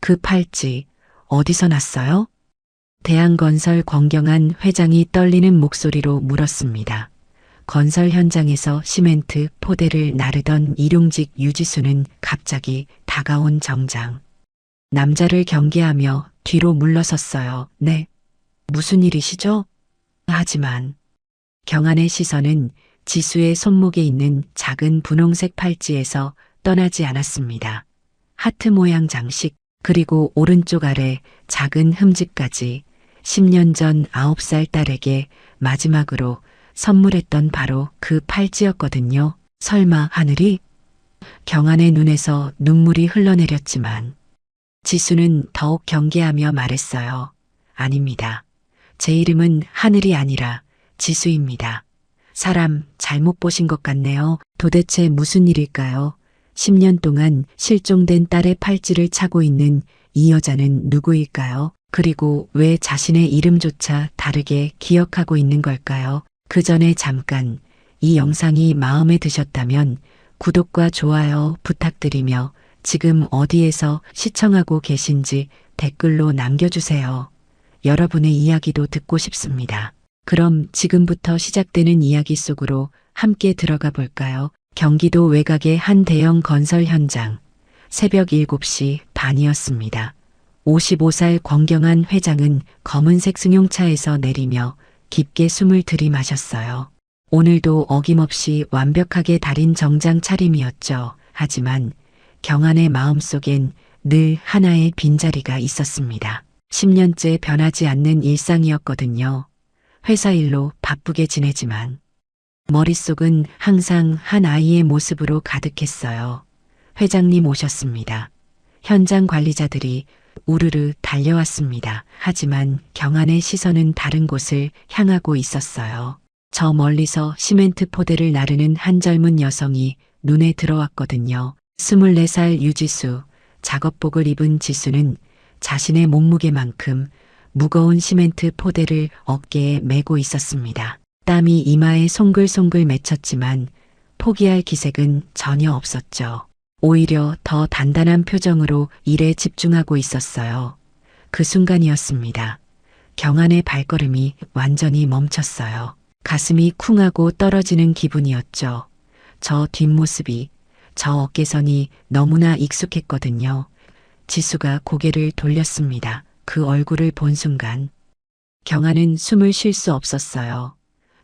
그 팔찌 어디서 났어요? 대한건설 권경한 회장이 떨리는 목소리로 물었습니다. 건설 현장에서 시멘트 포대를 나르던 일용직 유지수는 갑자기 다가온 정장. 남자를 경계하며 뒤로 물러섰어요. 네. 무슨 일이시죠? 하지만 경한의 시선은 지수의 손목에 있는 작은 분홍색 팔찌에서 떠나지 않았습니다. 하트 모양 장식, 그리고 오른쪽 아래 작은 흠집까지 10년 전 9살 딸에게 마지막으로 선물했던 바로 그 팔찌였거든요. 설마 하늘이? 경한의 눈에서 눈물이 흘러내렸지만 지수는 더욱 경계하며 말했어요. 아닙니다. 제 이름은 하늘이 아니라 지수입니다. 사람 잘못 보신 것 같네요. 도대체 무슨 일일까요? 10년 동안 실종된 딸의 팔찌를 차고 있는 이 여자는 누구일까요? 그리고 왜 자신의 이름조차 다르게 기억하고 있는 걸까요? 그 전에 잠깐 이 영상이 마음에 드셨다면 구독과 좋아요 부탁드리며 지금 어디에서 시청하고 계신지 댓글로 남겨주세요. 여러분의 이야기도 듣고 싶습니다. 그럼 지금부터 시작되는 이야기 속으로 함께 들어가 볼까요? 경기도 외곽의 한 대형 건설 현장. 새벽 7시 반이었습니다. 55살 권경한 회장은 검은색 승용차에서 내리며 깊게 숨을 들이마셨어요. 오늘도 어김없이 완벽하게 달인 정장 차림이었죠. 하지만 경한의 마음속엔 늘 하나의 빈자리가 있었습니다. 10년째 변하지 않는 일상이었거든요. 회사 일로 바쁘게 지내지만 머릿속은 항상 한 아이의 모습으로 가득했어요. 회장님 오셨습니다. 현장 관리자들이 우르르 달려왔습니다. 하지만 경한의 시선은 다른 곳을 향하고 있었어요. 저 멀리서 시멘트 포대를 나르는 한 젊은 여성이 눈에 들어왔거든요. 24살 유지수, 작업복을 입은 지수는 자신의 몸무게만큼 무거운 시멘트 포대를 어깨에 메고 있었습니다. 땀이 이마에 송글송글 맺혔지만 포기할 기색은 전혀 없었죠. 오히려 더 단단한 표정으로 일에 집중하고 있었어요. 그 순간이었습니다. 경한의 발걸음이 완전히 멈췄어요. 가슴이 쿵하고 떨어지는 기분이었죠. 저 뒷모습이, 저 어깨선이 너무나 익숙했거든요. 지수가 고개를 돌렸습니다. 그 얼굴을 본 순간 경한은 숨을 쉴 수 없었어요.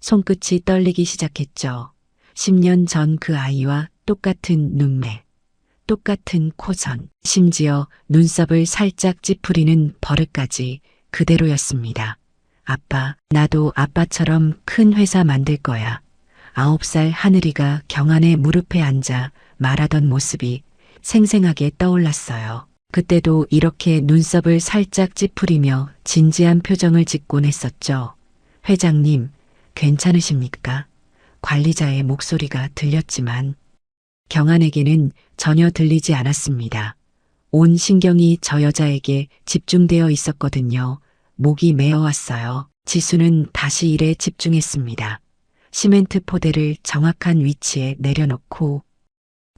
손끝이 떨리기 시작했죠. 10년 전 그 아이와 똑같은 눈매, 똑같은 코선, 심지어 눈썹을 살짝 찌푸리는 버릇까지 그대로였습니다. 아빠, 나도 아빠처럼 큰 회사 만들 거야. 9살 하늘이가 경한의 무릎에 앉아 말하던 모습이 생생하게 떠올랐어요. 그때도 이렇게 눈썹을 살짝 찌푸리며 진지한 표정을 짓곤 했었죠. 회장님, 괜찮으십니까? 관리자의 목소리가 들렸지만 경한에게는 전혀 들리지 않았습니다. 온 신경이 저 여자에게 집중되어 있었거든요. 목이 메어왔어요. 지수는 다시 일에 집중했습니다. 시멘트 포대를 정확한 위치에 내려놓고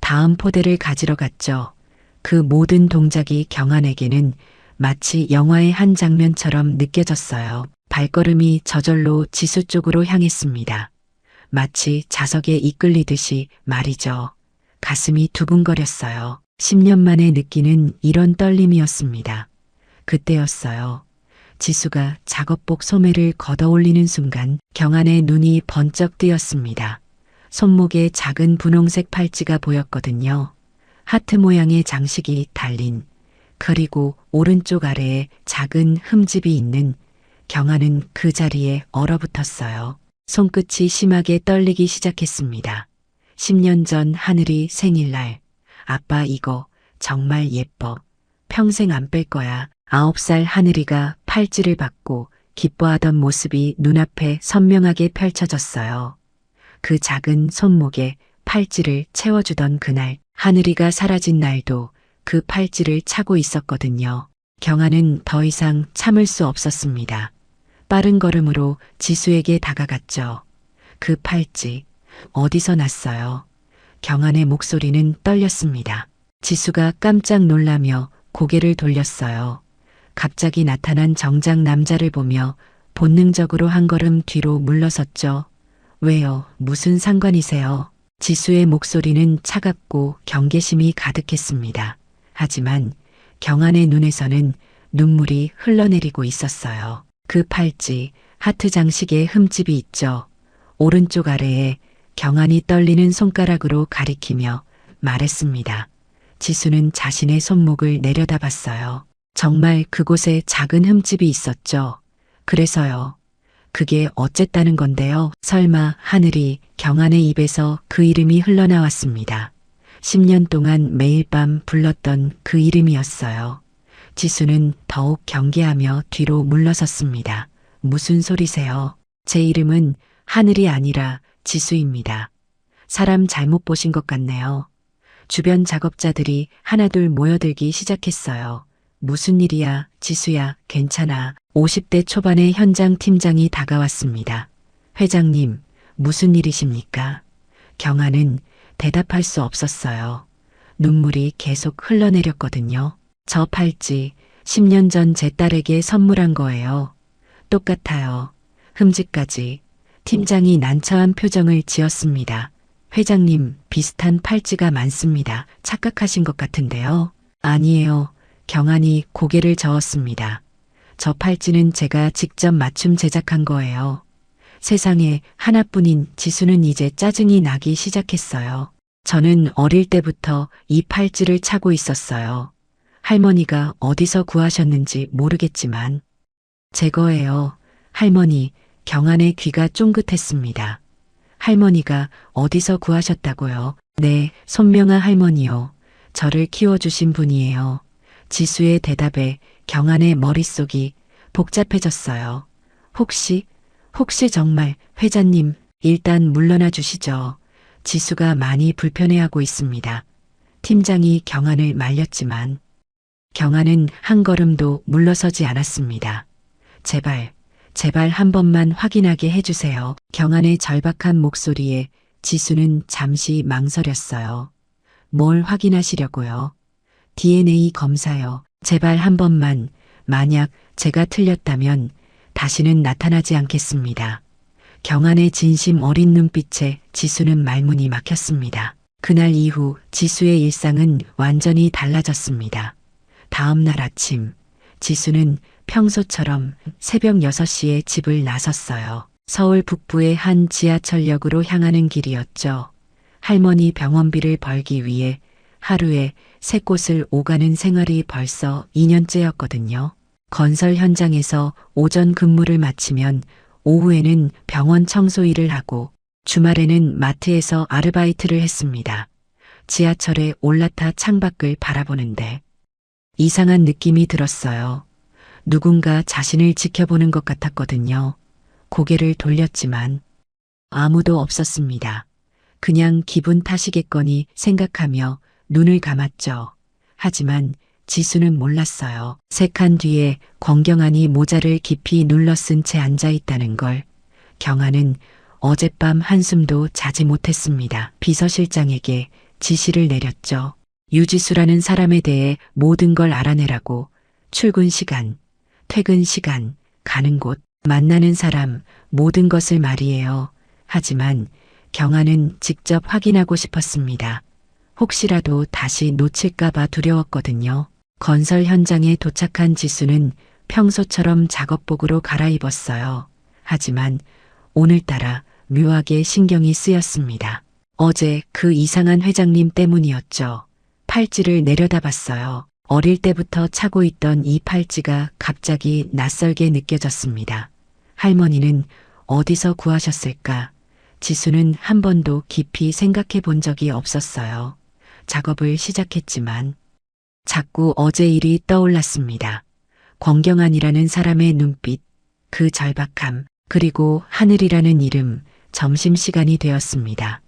다음 포대를 가지러 갔죠. 그 모든 동작이 경한에게는 마치 영화의 한 장면처럼 느껴졌어요. 발걸음이 저절로 지수 쪽으로 향했습니다. 마치 자석에 이끌리듯이 말이죠. 가슴이 두근거렸어요. 10년 만에 느끼는 이런 떨림이었습니다. 그때였어요. 지수가 작업복 소매를 걷어올리는 순간 경한의 눈이 번쩍 뜨였습니다. 손목에 작은 분홍색 팔찌가 보였거든요. 하트 모양의 장식이 달린, 그리고 오른쪽 아래에 작은 흠집이 있는. 경한은 그 자리에 얼어붙었어요. 손끝이 심하게 떨리기 시작했습니다. 10년 전 하늘이 생일날, 아빠 이거 정말 예뻐. 평생 안 뺄 거야. 9살 하늘이가 팔찌를 받고 기뻐하던 모습이 눈앞에 선명하게 펼쳐졌어요. 그 작은 손목에 팔찌를 채워주던 그날, 하늘이가 사라진 날도 그 팔찌를 차고 있었거든요. 경한은 더 이상 참을 수 없었습니다. 빠른 걸음으로 지수에게 다가갔죠. 그 팔찌, 어디서 났어요? 경한의 목소리는 떨렸습니다. 지수가 깜짝 놀라며 고개를 돌렸어요. 갑자기 나타난 정장 남자를 보며 본능적으로 한 걸음 뒤로 물러섰죠. 왜요? 무슨 상관이세요? 지수의 목소리는 차갑고 경계심이 가득했습니다. 하지만 경한의 눈에서는 눈물이 흘러내리고 있었어요. 그 팔찌, 하트 장식에 흠집이 있죠. 오른쪽 아래에 경한이 떨리는 손가락으로 가리키며 말했습니다. 지수는 자신의 손목을 내려다봤어요. 정말 그곳에 작은 흠집이 있었죠. 그래서요. 그게 어쨌다는 건데요. 설마 하늘이 경한의 입에서 그 이름이 흘러나왔습니다. 10년 동안 매일 밤 불렀던 그 이름이었어요. 지수는 더욱 경계하며 뒤로 물러섰습니다. 무슨 소리세요? 제 이름은 하늘이 아니라 지수입니다. 사람 잘못 보신 것 같네요. 주변 작업자들이 하나둘 모여들기 시작했어요. 무슨 일이야, 지수야, 괜찮아. 50대 초반의 현장 팀장이 다가왔습니다. 회장님, 무슨 일이십니까? 경한은 대답할 수 없었어요. 눈물이 계속 흘러내렸거든요. 저 팔찌 10년 전 제 딸에게 선물한 거예요. 똑같아요. 흠집까지. 팀장이 난처한 표정을 지었습니다. 회장님, 비슷한 팔찌가 많습니다. 착각하신 것 같은데요. 아니에요. 경한이 고개를 저었습니다. 저 팔찌는 제가 직접 맞춤 제작한 거예요. 세상에 하나뿐인 지수는 이제 짜증이 나기 시작했어요. 저는 어릴 때부터 이 팔찌를 차고 있었어요. 할머니가 어디서 구하셨는지 모르겠지만 제 거예요. 할머니, 경한의 귀가 쫑긋했습니다. 할머니가 어디서 구하셨다고요? 네, 손명아 할머니요. 저를 키워주신 분이에요. 지수의 대답에 경한의 머릿속이 복잡해졌어요. 혹시 정말 회장님, 일단 물러나 주시죠. 지수가 많이 불편해하고 있습니다. 팀장이 경한을 말렸지만 경한은 한 걸음도 물러서지 않았습니다. 제발 한 번만 확인하게 해주세요. 경한의 절박한 목소리에 지수는 잠시 망설였어요. 뭘 확인하시려고요? DNA 검사요. 제발 한 번만. 만약 제가 틀렸다면 다시는 나타나지 않겠습니다. 경한의 진심 어린 눈빛에 지수는 말문이 막혔습니다. 그날 이후 지수의 일상은 완전히 달라졌습니다. 다음 날 아침, 지수는 평소처럼 새벽 6시에 집을 나섰어요. 서울 북부의 한 지하철역으로 향하는 길이었죠. 할머니 병원비를 벌기 위해 하루에 3곳을 오가는 생활이 벌써 2년째였거든요. 건설 현장에서 오전 근무를 마치면 오후에는 병원 청소 일을 하고 주말에는 마트에서 아르바이트를 했습니다. 지하철에 올라타 창밖을 바라보는데 이상한 느낌이 들었어요. 누군가 자신을 지켜보는 것 같았거든요. 고개를 돌렸지만 아무도 없었습니다. 그냥 기분 탓이겠거니 생각하며 눈을 감았죠. 하지만 지수는 몰랐어요. 세 칸 뒤에 권경한이 모자를 깊이 눌러 쓴 채 앉아 있다는 걸. 경한은 어젯밤 한숨도 자지 못했습니다. 비서실장에게 지시를 내렸죠. 유지수라는 사람에 대해 모든 걸 알아내라고. 출근 시간, 퇴근 시간, 가는 곳, 만나는 사람, 모든 것을 말이에요. 하지만 경한은 직접 확인하고 싶었습니다. 혹시라도 다시 놓칠까봐 두려웠거든요. 건설 현장에 도착한 지수는 평소처럼 작업복으로 갈아입었어요. 하지만 오늘따라 묘하게 신경이 쓰였습니다. 어제 그 이상한 회장님 때문이었죠. 팔찌를 내려다봤어요. 어릴 때부터 차고 있던 이 팔찌가 갑자기 낯설게 느껴졌습니다. 할머니는 어디서 구하셨을까? 지수는 한 번도 깊이 생각해 본 적이 없었어요. 작업을 시작했지만 자꾸 어제 일이 떠올랐습니다. 권경한이라는 사람의 눈빛, 그 절박함, 그리고 하늘이라는 이름. 점심시간이 되었습니다.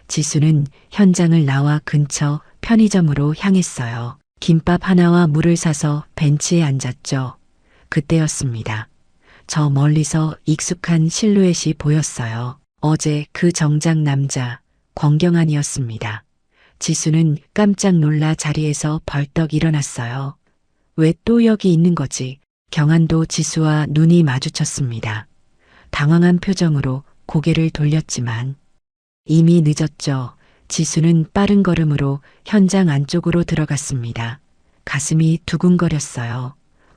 지수는 현장을 나와 근처 편의점으로 향했어요. 김밥 하나와 물을 사서 벤치에 앉았죠. 그때였습니다. 저 멀리서 익숙한 실루엣이 보였어요. 어제 그 정장 남자, 권경한이었습니다. 지수는 깜짝 놀라 자리에서 벌떡 일어났어요. 왜 또 여기 있는 거지? 경한도 지수와 눈이 마주쳤습니다. 당황한 표정으로 고개를 돌렸지만 이미 늦었죠. 지수는 빠른 걸음으로 현장 안쪽으로 들어갔습니다. 가슴이 두근거렸어요.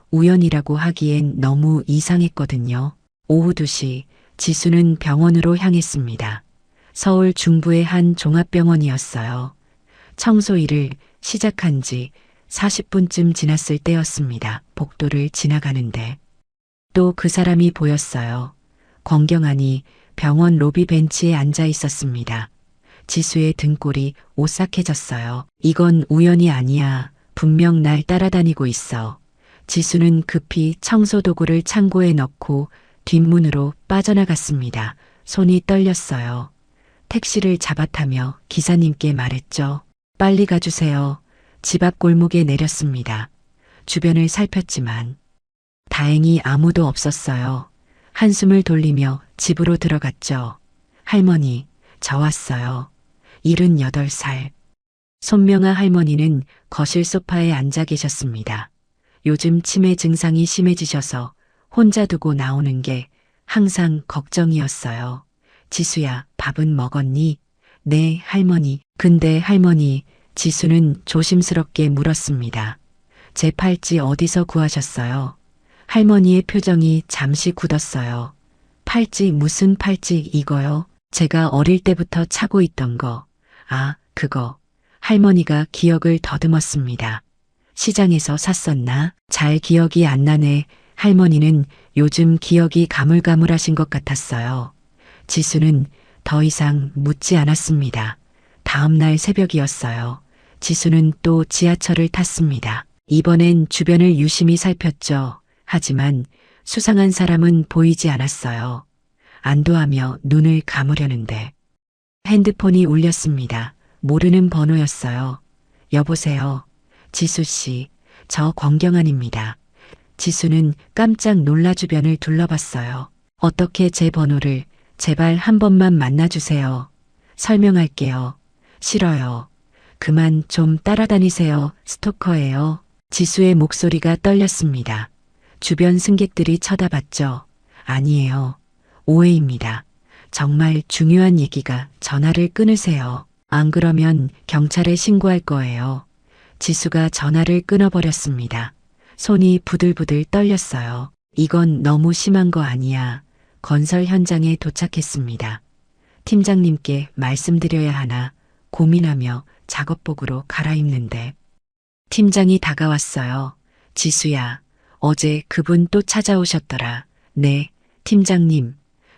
우연이라고 하기엔 너무 이상했거든요. 오후 2시 지수는 병원으로 향했습니다. 서울 중부의 한 종합병원이었어요. 청소 일을 시작한 지 40분쯤 지났을 때였습니다. 복도를 지나가는데 또 그 사람이 보였어요. 권경환이 병원 로비 벤치에 앉아 있었습니다. 지수의 등골이 오싹해졌어요. 이건 우연이 아니야. 분명 날 따라다니고 있어. 지수는 급히 청소 도구를 창고에 넣고 뒷문으로 빠져나갔습니다. 손이 떨렸어요. 택시를 잡아타며 기사님께 말했죠. 빨리 가주세요. 집 앞 골목에 내렸습니다. 주변을 살폈지만 다행히 아무도 없었어요. 한숨을 돌리며 집으로 들어갔죠. 할머니, 저 왔어요. 78살. 손명아 할머니는 거실 소파에 앉아 계셨습니다. 요즘 치매 증상이 심해지셔서 혼자 두고 나오는 게 항상 걱정이었어요. 지수야, 밥은 먹었니? 네, 할머니. 근데 할머니, 지수는 조심스럽게 물었습니다. 제 팔찌 어디서 구하셨어요? 할머니의 표정이 잠시 굳었어요. 팔찌 무슨 팔찌 이거요? 제가 어릴 때부터 차고 있던 거. 아, 그거. 할머니가 기억을 더듬었습니다. 시장에서 샀었나? 잘 기억이 안 나네. 할머니는 요즘 기억이 가물가물하신 것 같았어요. 지수는 더 이상 묻지 않았습니다. 다음 날 새벽이었어요. 지수는 또 지하철을 탔습니다. 이번엔 주변을 유심히 살폈죠. 하지만 수상한 사람은 보이지 않았어요. 안도하며 눈을 감으려는데 핸드폰이 울렸습니다. 모르는 번호였어요. 여보세요. 지수 씨, 저 권경환입니다. 지수는 깜짝 놀라 주변을 둘러봤어요. 어떻게 제 번호를 제발 한 번만 만나주세요. 설명할게요. 싫어요. 그만 좀 따라다니세요. 스토커예요. 지수의 목소리가 떨렸습니다. 주변 승객들이 쳐다봤죠. 아니에요. 오해입니다. 정말 중요한 얘기가 전화를 끊으세요. 안 그러면 경찰에 신고할 거예요. 지수가 전화를 끊어버렸습니다. 손이 부들부들 떨렸어요. 이건 너무 심한 거 아니야. 건설 현장에 도착했습니다. 팀장님께 말씀드려야 하나 고민하며 작업복으로 갈아입는데 팀장이 다가왔어요. 지수야, 어제 그분 또 찾아오셨더라. 네, 팀장님,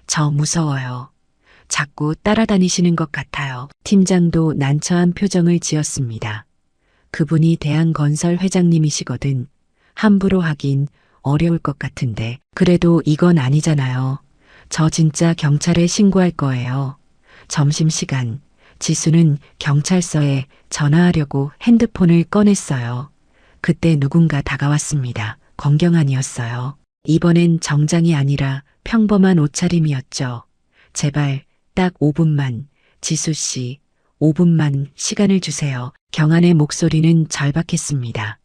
저 무서워요. 자꾸 따라다니시는 것 같아요. 팀장도 난처한 표정을 지었습니다. 그분이 대한건설 회장님이시거든. 함부로 하긴 어려울 것 같은데 그래도 이건 아니잖아요. 저 진짜 경찰에 신고할 거예요. 점심시간 지수는 경찰서에 전화하려고 핸드폰을 꺼냈어요. 그때 누군가 다가왔습니다. 권경환이었어요. 이번엔 정장이 아니라 평범한 옷차림이었죠. 제발 딱 5분만, 지수씨, 5분만 시간을 주세요. 경환의 목소리는 절박했습니다.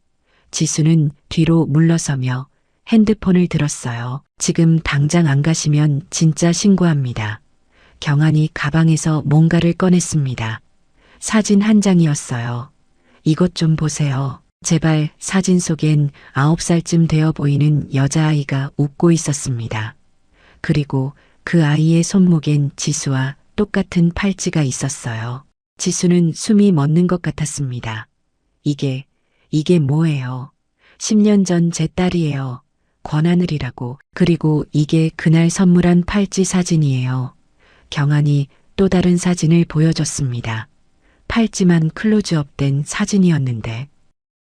지수는 뒤로 물러서며 핸드폰을 들었어요. 지금 당장 안 가시면 진짜 신고합니다. 경환이 가방에서 뭔가를 꺼냈습니다. 사진 한 장이었어요. 이것 좀 보세요. 제발. 사진 속엔 9살쯤 되어 보이는 여자아이가 웃고 있었습니다. 그리고 그 아이의 손목엔 지수와 똑같은 팔찌가 있었어요. 지수는 숨이 멎는 것 같았습니다. 이게 뭐예요? 10년 전 제 딸이에요. 권하늘이라고. 그리고 이게 그날 선물한 팔찌 사진이에요. 경환이 또 다른 사진을 보여줬습니다. 팔찌만 클로즈업된 사진이었는데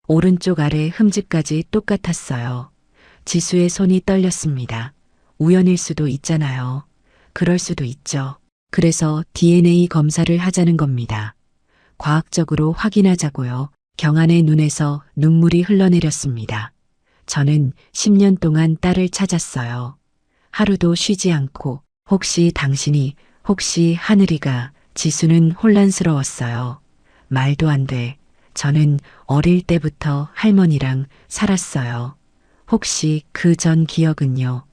오른쪽 아래 흠집까지 똑같았어요. 지수의 손이 떨렸습니다. 우연일 수도 있잖아요. 그럴 수도 있죠. 그래서 DNA 검사를 하자는 겁니다. 과학적으로 확인하자고요. 경환의 눈에서 눈물이 흘러내렸습니다. 저는 10년 동안 딸을 찾았어요. 하루도 쉬지 않고 혹시 당신이, 혹시 하늘이가. 지수는 혼란스러웠어요. 말도 안 돼. 저는 어릴 때부터 할머니랑 살았어요. 혹시 그 전 기억은요?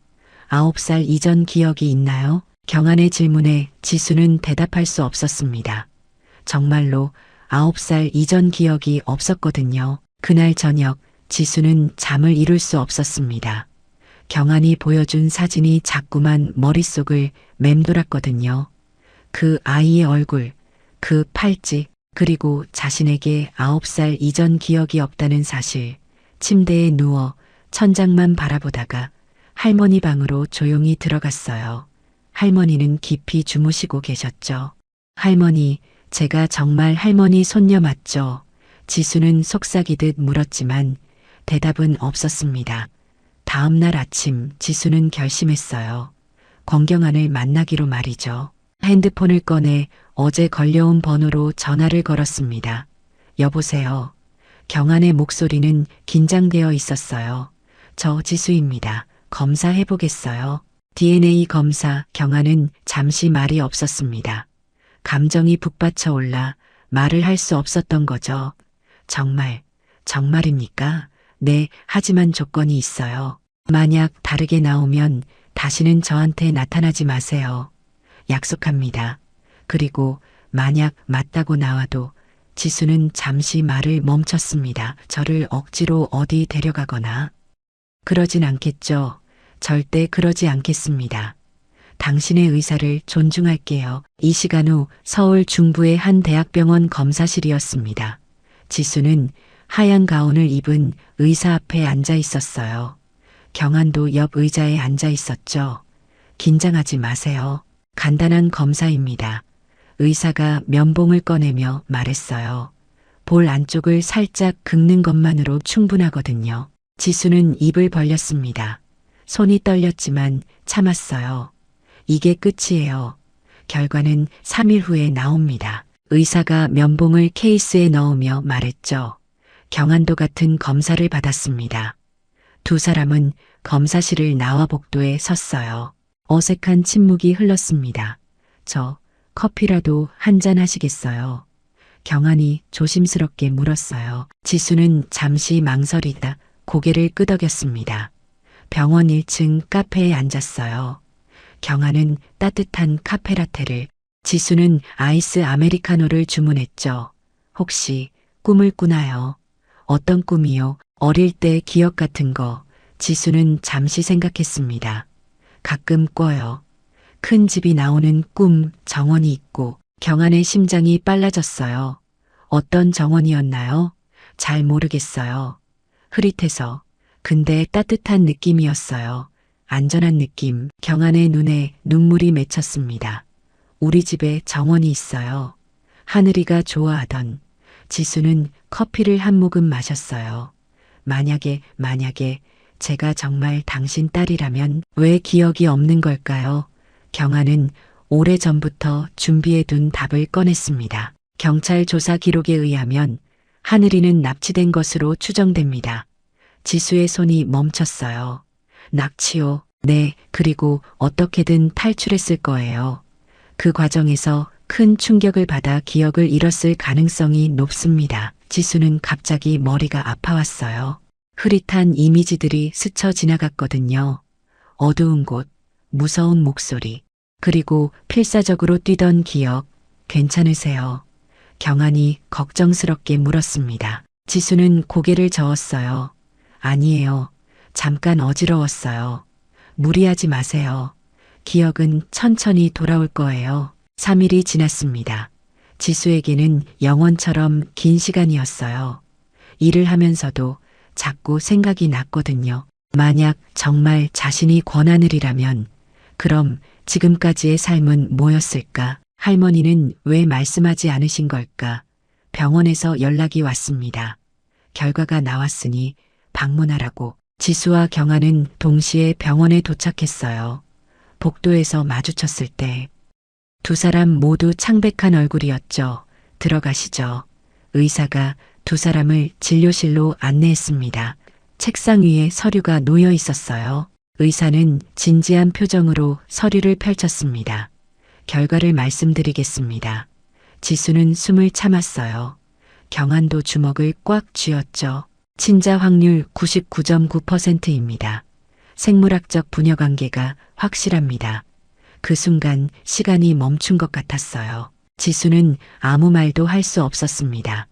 9살 이전 기억이 있나요? 경한의 질문에 지수는 대답할 수 없었습니다. 정말로 9살 이전 기억이 없었거든요. 그날 저녁 지수는 잠을 이룰 수 없었습니다. 경한이 보여준 사진이 자꾸만 머릿속을 맴돌았거든요. 그 아이의 얼굴, 그 팔찌, 그리고 자신에게 9살 이전 기억이 없다는 사실. 침대에 누워 천장만 바라보다가 할머니 방으로 조용히 들어갔어요. 할머니는 깊이 주무시고 계셨죠. 할머니, 제가 정말 할머니 손녀 맞죠? 지수는 속삭이듯 물었지만 대답은 없었습니다. 다음 날 아침 지수는 결심했어요. 권경안을 만나기로 말이죠. 핸드폰을 꺼내 어제 걸려온 번호로 전화를 걸었습니다. 여보세요. 경안의 목소리는 긴장되어 있었어요. 저 지수입니다. 검사해보겠어요. DNA 검사. 경안은 잠시 말이 없었습니다. 감정이 북받쳐 올라 말을 할 수 없었던 거죠. 정말입니까? 네, 하지만 조건이 있어요. 만약 다르게 나오면 다시는 저한테 나타나지 마세요. 약속합니다. 그리고 만약 맞다고 나와도 지수는 잠시 말을 멈췄습니다. 저를 억지로 어디 데려가거나 그러진 않겠죠. 절대 그러지 않겠습니다. 당신의 의사를 존중할게요. 이 시간 후 서울 중부의 한 대학병원 검사실이었습니다. 지수는 하얀 가운을 입은 의사 앞에 앉아 있었어요. 경한도 옆 의자에 앉아 있었죠. 긴장하지 마세요. 간단한 검사입니다. 의사가 면봉을 꺼내며 말했어요. 볼 안쪽을 살짝 긁는 것만으로 충분하거든요. 지수는 입을 벌렸습니다. 손이 떨렸지만 참았어요. 이게 끝이에요. 결과는 3일 후에 나옵니다. 의사가 면봉을 케이스에 넣으며 말했죠. 경한도 같은 검사를 받았습니다. 두 사람은 검사실을 나와 복도에 섰어요. 어색한 침묵이 흘렀습니다. 저 커피라도 한잔 하시겠어요? 경한이 조심스럽게 물었어요. 지수는 잠시 망설이다 고개를 끄덕였습니다. 병원 1층 카페에 앉았어요. 경한은 따뜻한 카페라테를, 지수는 아이스 아메리카노를 주문했죠. 혹시 꿈을 꾸나요? 어떤 꿈이요? 어릴 때 기억 같은 거. 지수는 잠시 생각했습니다. 가끔 꿔요. 큰 집이 나오는 꿈, 정원이 있고. 경한의 심장이 빨라졌어요. 어떤 정원이었나요? 잘 모르겠어요. 흐릿해서. 근데 따뜻한 느낌이었어요. 안전한 느낌. 경한의 눈에 눈물이 맺혔습니다. 우리 집에 정원이 있어요. 하늘이가 좋아하던. 지수는 커피를 한 모금 마셨어요. 만약에 제가 정말 당신 딸이라면 왜 기억이 없는 걸까요? 경한은 오래전부터 준비해둔 답을 꺼냈습니다. 경찰 조사 기록에 의하면 하늘이는 납치된 것으로 추정됩니다. 지수의 손이 멈췄어요. 납치요? 네, 그리고 어떻게든 탈출했을 거예요. 그 과정에서 큰 충격을 받아 기억을 잃었을 가능성이 높습니다. 지수는 갑자기 머리가 아파왔어요. 흐릿한 이미지들이 스쳐 지나갔거든요. 어두운 곳, 무서운 목소리, 그리고 필사적으로 뛰던 기억. 괜찮으세요? 경한이 걱정스럽게 물었습니다. 지수는 고개를 저었어요. 아니에요. 잠깐 어지러웠어요. 무리하지 마세요. 기억은 천천히 돌아올 거예요. 3일이 지났습니다. 지수에게는 영원처럼 긴 시간이었어요. 일을 하면서도 자꾸 생각이 났거든요. 만약 정말 자신이 권하늘이라면 그럼 지금까지의 삶은 뭐였을까? 할머니는 왜 말씀하지 않으신 걸까? 병원에서 연락이 왔습니다. 결과가 나왔으니 방문하라고. 지수와 경한은 동시에 병원에 도착했어요. 복도에서 마주쳤을 때 두 사람 모두 창백한 얼굴이었죠. 들어가시죠. 의사가 두 사람을 진료실로 안내했습니다. 책상 위에 서류가 놓여 있었어요. 의사는 진지한 표정으로 서류를 펼쳤습니다. 결과를 말씀드리겠습니다. 지수는 숨을 참았어요. 경안도 주먹을 꽉 쥐었죠. 친자 확률 99.9%입니다. 생물학적 부녀 관계가 확실합니다. 그 순간 시간이 멈춘 것 같았어요. 지수는 아무 말도 할 수 없었습니다.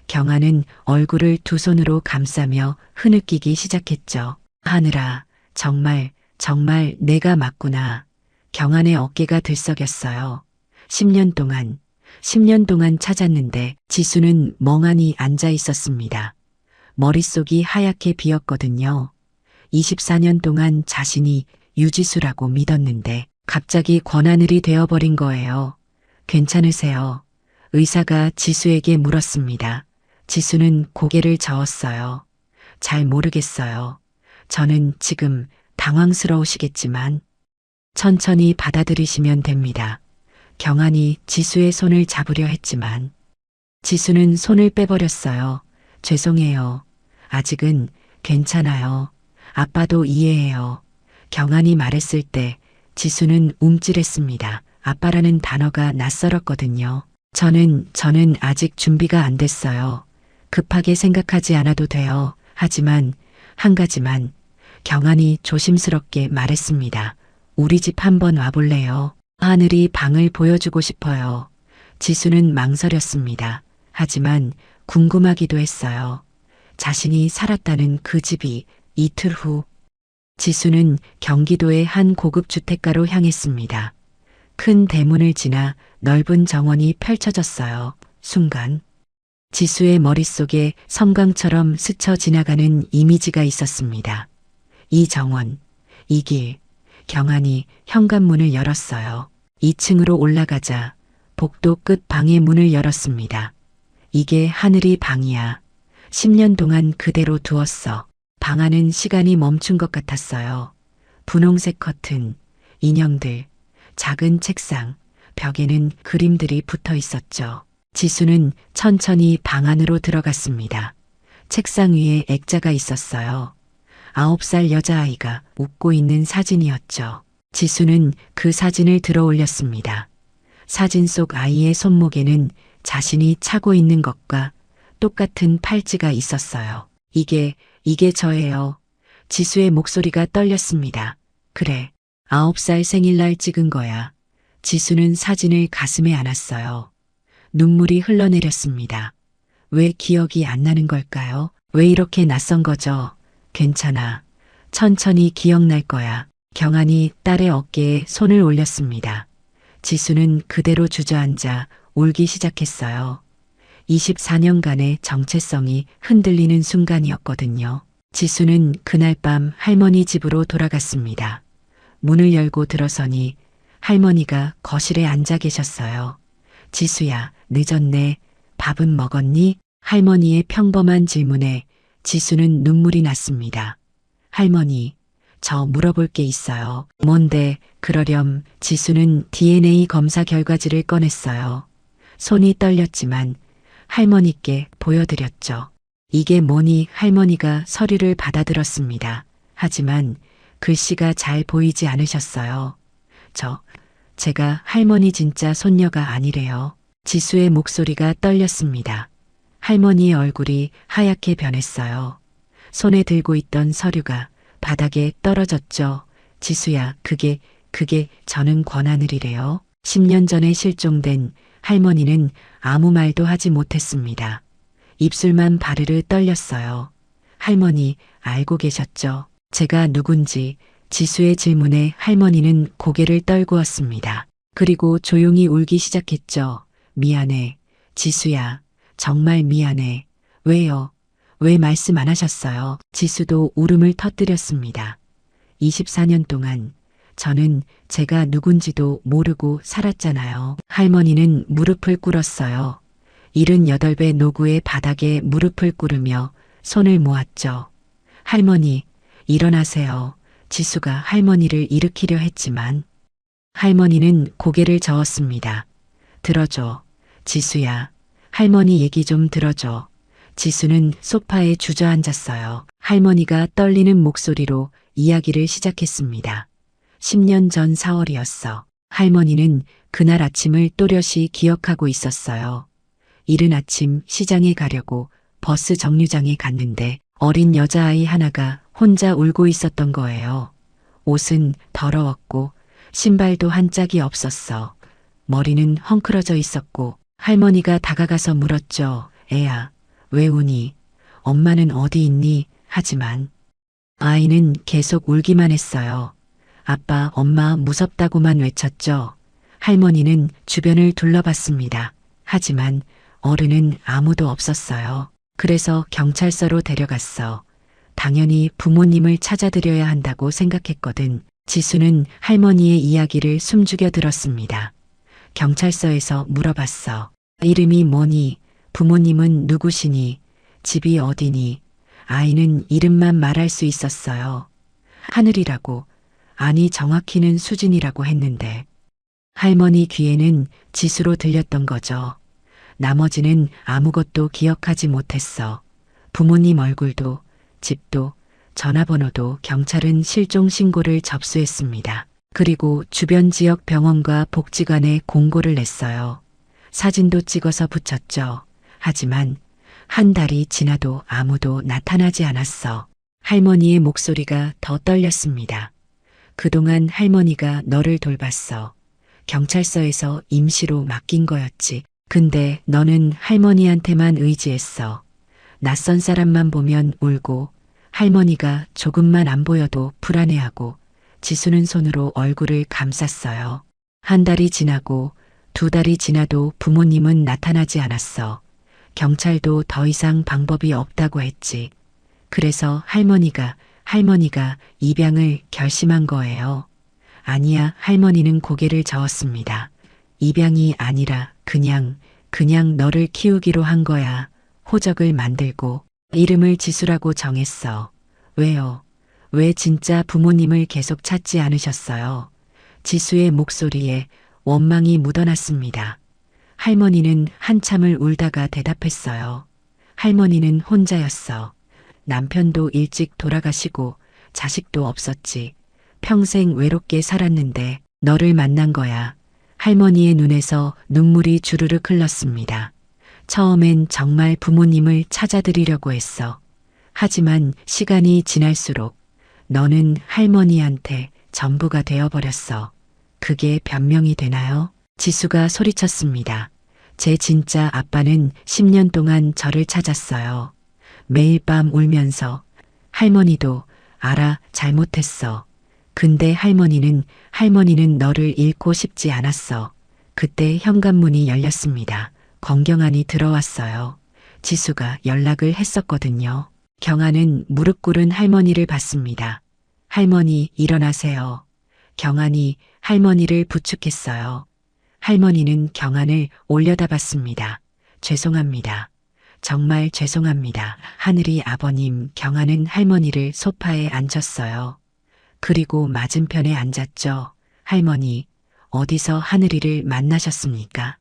경아는 얼굴을 두 손으로 감싸며 흐느끼기 시작했죠. 하늘아, 정말 내가 맞구나. 경안의 어깨가 들썩였어요. 10년 동안 찾았는데 지수는 멍하니 앉아 있었습니다. 머릿속이 하얗게 비었거든요. 24년 동안 자신이 유지수라고 믿었는데 갑자기 권하늘이 되어버린 거예요. 괜찮으세요? 의사가 지수에게 물었습니다. 지수는 고개를 저었어요. 잘 모르겠어요. 저는 지금 당황스러우시겠지만 천천히 받아들이시면 됩니다. 경안이 지수의 손을 잡으려 했지만 지수는 손을 빼버렸어요. 죄송해요. 아직은 괜찮아요. 아빠도 이해해요. 경안이 말했을 때 지수는 움찔했습니다. 아빠라는 단어가 낯설었거든요. 저는 아직 준비가 안 됐어요. 급하게 생각하지 않아도 돼요. 하지만 한 가지만 경안이 조심스럽게 말했습니다. 우리 집 한번 와볼래요? 하늘이 방을 보여주고 싶어요. 지수는 망설였습니다. 하지만 궁금하기도 했어요. 자신이 살았다는 그 집이 이틀 후 지수는 경기도의 한 고급 주택가로 향했습니다. 큰 대문을 지나 넓은 정원이 펼쳐졌어요. 순간 지수의 머릿속에 섬광처럼 스쳐 지나가는 이미지가 있었습니다. 이 정원, 이 길, 경안이 현관문을 열었어요. 2층으로 올라가자 복도 끝 방의 문을 열었습니다. 이게 하늘이 방이야. 10년 동안 그대로 두었어. 방 안은 시간이 멈춘 것 같았어요. 분홍색 커튼, 인형들, 작은 책상, 벽에는 그림들이 붙어 있었죠. 지수는 천천히 방 안으로 들어갔습니다. 책상 위에 액자가 있었어요. 9살 여자아이가 웃고 있는 사진이었죠. 지수는 그 사진을 들어 올렸습니다. 사진 속 아이의 손목에는 자신이 차고 있는 것과 똑같은 팔찌가 있었어요. 이게 저예요. 지수의 목소리가 떨렸습니다. 그래, 9살 생일날 찍은 거야. 지수는 사진을 가슴에 안았어요. 눈물이 흘러내렸습니다. 왜 기억이 안 나는 걸까요? 왜 이렇게 낯선 거죠? 괜찮아. 천천히 기억날 거야. 경안이 딸의 어깨에 손을 올렸습니다. 지수는 그대로 주저앉아 울기 시작했어요. 24년간의 정체성이 흔들리는 순간이었거든요. 지수는 그날 밤 할머니 집으로 돌아갔습니다. 문을 열고 들어서니 할머니가 거실에 앉아 계셨어요. 지수야, 늦었네. 밥은 먹었니? 할머니의 평범한 질문에 지수는 눈물이 났습니다. 할머니, 저 물어볼 게 있어요. 뭔데? 그러렴. 지수는 DNA 검사 결과지를 꺼냈어요. 손이 떨렸지만 할머니께 보여드렸죠. 이게 뭐니? 할머니가 서류를 받아들었습니다. 하지만 글씨가 잘 보이지 않으셨어요. 제가 할머니 진짜 손녀가 아니래요. 지수의 목소리가 떨렸습니다. 할머니의 얼굴이 하얗게 변했어요. 손에 들고 있던 서류가 바닥에 떨어졌죠. 지수야, 그게 저는 권하늘이래요. 10년 전에 실종된 할머니는 아무 말도 하지 못했습니다. 입술만 바르르 떨렸어요. 할머니, 알고 계셨죠? 제가 누군지. 지수의 질문에 할머니는 고개를 떨구었습니다. 그리고 조용히 울기 시작했죠. 미안해. 지수야, 정말 미안해. 왜요? 왜 말씀 안 하셨어요? 지수도 울음을 터뜨렸습니다. 24년 동안 저는 제가 누군지도 모르고 살았잖아요. 할머니는 무릎을 꿇었어요. 78배 노구의 바닥에 무릎을 꿇으며 손을 모았죠. 할머니, 일어나세요. 지수가 할머니를 일으키려 했지만 할머니는 고개를 저었습니다. 들어줘. 지수야, 할머니 얘기 좀 들어줘. 지수는 소파에 주저앉았어요. 할머니가 떨리는 목소리로 이야기를 시작했습니다. 10년 전 4월이었어. 할머니는 그날 아침을 또렷이 기억하고 있었어요. 이른 아침 시장에 가려고 버스 정류장에 갔는데 어린 여자아이 하나가 혼자 울고 있었던 거예요. 옷은 더러웠고 신발도 한 짝이 없었어. 머리는 헝클어져 있었고 할머니가 다가가서 물었죠. 애야, 왜 우니? 엄마는 어디 있니? 하지만 아이는 계속 울기만 했어요. 아빠, 엄마 무섭다고만 외쳤죠. 할머니는 주변을 둘러봤습니다. 하지만 어른은 아무도 없었어요. 그래서 경찰서로 데려갔어. 당연히 부모님을 찾아드려야 한다고 생각했거든. 지수는 할머니의 이야기를 숨죽여 들었습니다. 경찰서에서 물어봤어. 이름이 뭐니? 부모님은 누구시니? 집이 어디니? 아이는 이름만 말할 수 있었어요. 하늘이라고, 아니 정확히는 수진이라고 했는데 할머니 귀에는 지수로 들렸던 거죠. 나머지는 아무것도 기억하지 못했어. 부모님 얼굴도, 집도, 전화번호도 경찰은 실종 신고를 접수했습니다. 그리고 주변 지역 병원과 복지관에 공고를 냈어요. 사진도 찍어서 붙였죠. 하지만 한 달이 지나도 아무도 나타나지 않았어. 할머니의 목소리가 더 떨렸습니다. 그동안 할머니가 너를 돌봤어. 경찰서에서 임시로 맡긴 거였지. 근데 너는 할머니한테만 의지했어. 낯선 사람만 보면 울고 할머니가 조금만 안 보여도 불안해하고 지수는 손으로 얼굴을 감쌌어요. 한 달이 지나고 두 달이 지나도 부모님은 나타나지 않았어. 경찰도 더 이상 방법이 없다고 했지. 그래서 할머니가 입양을 결심한 거예요. 아니야, 할머니는 고개를 저었습니다. 입양이 아니라 그냥 너를 키우기로 한 거야. 호적을 만들고 이름을 지수라고 정했어. 왜요? 왜 진짜 부모님을 계속 찾지 않으셨어요? 지수의 목소리에 원망이 묻어났습니다. 할머니는 한참을 울다가 대답했어요. 할머니는 혼자였어. 남편도 일찍 돌아가시고 자식도 없었지. 평생 외롭게 살았는데 너를 만난 거야. 할머니의 눈에서 눈물이 주르륵 흘렀습니다. 처음엔 정말 부모님을 찾아드리려고 했어. 하지만 시간이 지날수록 너는 할머니한테 전부가 되어버렸어. 그게 변명이 되나요? 지수가 소리쳤습니다. 제 진짜 아빠는 10년 동안 저를 찾았어요. 매일 밤 울면서 할머니도 알아, 잘못했어. 근데 할머니는 너를 잃고 싶지 않았어. 그때 현관문이 열렸습니다. 권경안이 들어왔어요. 지수가 연락을 했었거든요. 경안은 무릎 꿇은 할머니를 봤습니다. 할머니, 일어나세요. 경안이 할머니를 부축했어요. 할머니는 경안을 올려다봤습니다. 죄송합니다. 정말 죄송합니다. 하늘이 아버님. 경안은 할머니를 소파에 앉혔어요. 그리고 맞은편에 앉았죠. 할머니, 어디서 하늘이를 만나셨습니까?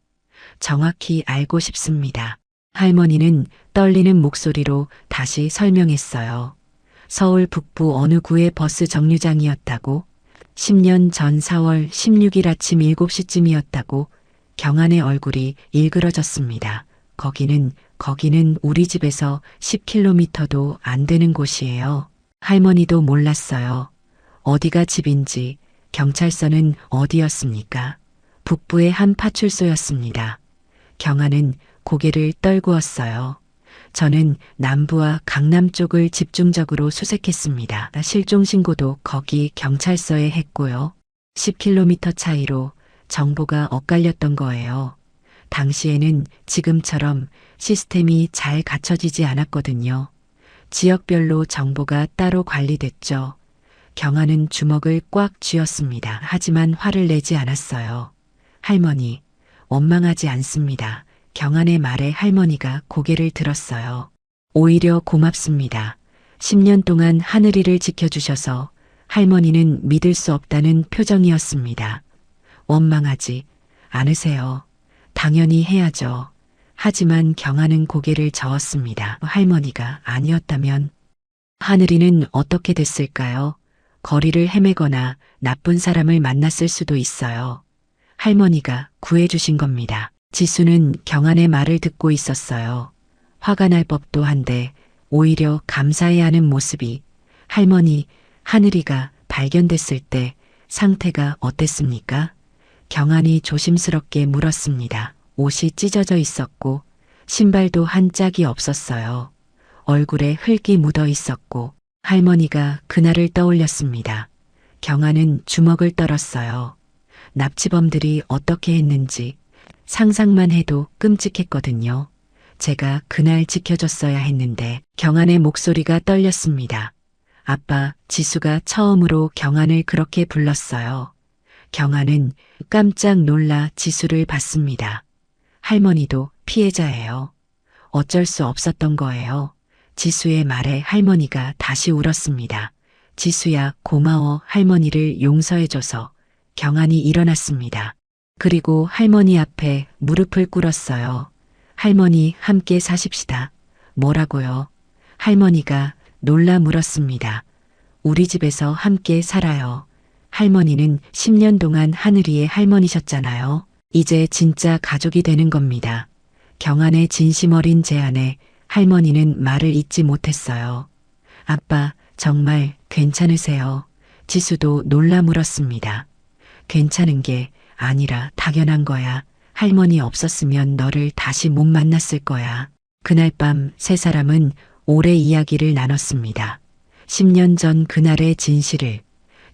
정확히 알고 싶습니다. 할머니는 떨리는 목소리로 다시 설명했어요. 서울 북부 어느 구의 버스 정류장이었다고, 10년 전 4월 16일 아침 7시쯤이었다고. 경안의 얼굴이 일그러졌습니다. 거기는 우리 집에서 10km도 안 되는 곳이에요. 할머니도 몰랐어요. 어디가 집인지. 경찰서는 어디였습니까? 북부의 한 파출소였습니다. 경안은 고개를 떨구었어요. 저는 남부와 강남 쪽을 집중적으로 수색했습니다. 실종신고도 거기 경찰서에 했고요. 10km 차이로 정보가 엇갈렸던 거예요. 당시에는 지금처럼 시스템이 잘 갖춰지지 않았거든요. 지역별로 정보가 따로 관리됐죠. 경안은 주먹을 꽉 쥐었습니다. 하지만 화를 내지 않았어요. 할머니, 원망하지 않습니다. 경안의 말에 할머니가 고개를 들었어요. 오히려 고맙습니다. 10년 동안 하늘이를 지켜주셔서. 할머니는 믿을 수 없다는 표정이었습니다. 원망하지 않으세요. 당연히 해야죠. 하지만 경안은 고개를 저었습니다. 할머니가 아니었다면 하늘이는 어떻게 됐을까요? 거리를 헤매거나 나쁜 사람을 만났을 수도 있어요. 할머니가 구해주신 겁니다. 지수는 경한의 말을 듣고 있었어요. 화가 날 법도 한데 오히려 감사해야 하는 모습이. 할머니, 하늘이가 발견됐을 때 상태가 어땠습니까? 경한이 조심스럽게 물었습니다. 옷이 찢어져 있었고 신발도 한 짝이 없었어요. 얼굴에 흙이 묻어 있었고 할머니가 그날을 떠올렸습니다. 경한은 주먹을 떨었어요. 납치범들이 어떻게 했는지 상상만 해도 끔찍했거든요. 제가 그날 지켜줬어야 했는데. 경한의 목소리가 떨렸습니다. 아빠, 지수가 처음으로 경한을 그렇게 불렀어요. 경한은 깜짝 놀라 지수를 봤습니다. 할머니도 피해자예요. 어쩔 수 없었던 거예요. 지수의 말에 할머니가 다시 울었습니다. 지수야, 고마워. 할머니를 용서해줘서. 경한이 일어났습니다. 그리고 할머니 앞에 무릎을 꿇었어요. 할머니, 함께 사십시다. 뭐라고요? 할머니가 놀라 물었습니다. 우리 집에서 함께 살아요. 할머니는 10년 동안 하늘이의 할머니셨잖아요. 이제 진짜 가족이 되는 겁니다. 경한의 진심 어린 제안에 할머니는 말을 잇지 못했어요. 아빠, 정말 괜찮으세요? 지수도 놀라 물었습니다. 괜찮은 게 아니라 당연한 거야. 할머니 없었으면 너를 다시 못 만났을 거야. 그날 밤 세 사람은 오래 이야기를 나눴습니다. 10년 전 그날의 진실을,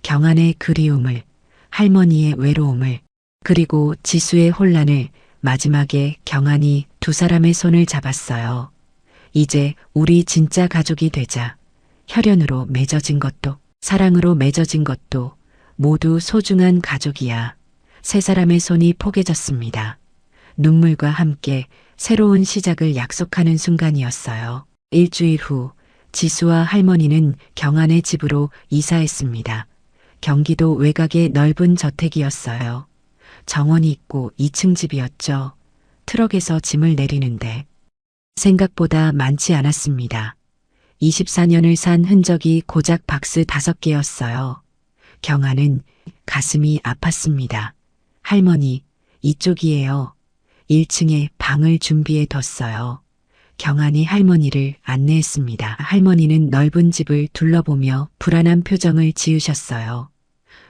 경한의 그리움을, 할머니의 외로움을, 그리고 지수의 혼란을. 마지막에 경한이 두 사람의 손을 잡았어요. 이제 우리 진짜 가족이 되자. 혈연으로 맺어진 것도 사랑으로 맺어진 것도 모두 소중한 가족이야. 세 사람의 손이 포개졌습니다. 눈물과 함께 새로운 시작을 약속하는 순간이었어요. 일주일 후 지수와 할머니는 경한의 집으로 이사했습니다. 경기도 외곽의 넓은 저택이었어요. 정원이 있고 2층 집이었죠. 트럭에서 짐을 내리는데 생각보다 많지 않았습니다. 24년을 산 흔적이 고작 박스 5개였어요. 경한은 가슴이 아팠습니다. 할머니, 이쪽이에요. 1층에 방을 준비해 뒀어요. 경한이 할머니를 안내했습니다. 할머니는 넓은 집을 둘러보며 불안한 표정을 지으셨어요.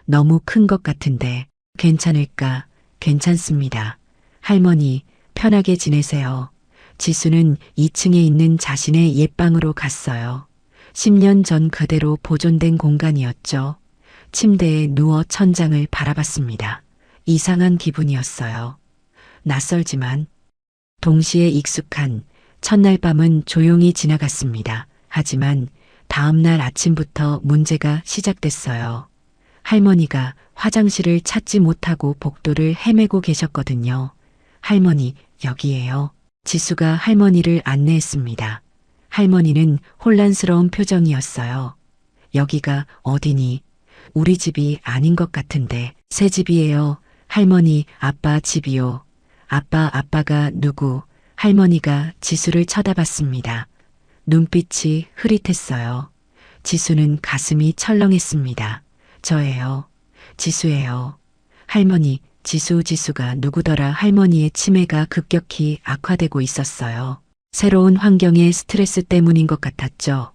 너무 큰 것 같은데 괜찮을까? 괜찮습니다. 할머니, 편하게 지내세요. 지수는 2층에 있는 자신의 옛방으로 갔어요. 10년 전 그대로 보존된 공간이었죠. 침대에 누워 천장을 바라봤습니다. 이상한 기분이었어요. 낯설지만 동시에 익숙한. 첫날 밤은 조용히 지나갔습니다. 하지만 다음날 아침부터 문제가 시작됐어요. 할머니가 화장실을 찾지 못하고 복도를 헤매고 계셨거든요. 할머니, 여기에요. 지수가 할머니를 안내했습니다. 할머니는 혼란스러운 표정이었어요. 여기가 어디니? 우리 집이 아닌 것 같은데. 새 집이에요. 할머니, 아빠 집이요. 아빠가 누구? 할머니가 지수를 쳐다봤습니다. 눈빛이 흐릿했어요. 지수는 가슴이 철렁했습니다. 저예요. 지수예요. 할머니, 지수가 누구더라? 할머니의 치매가 급격히 악화되고 있었어요. 새로운 환경의 스트레스 때문인 것 같았죠.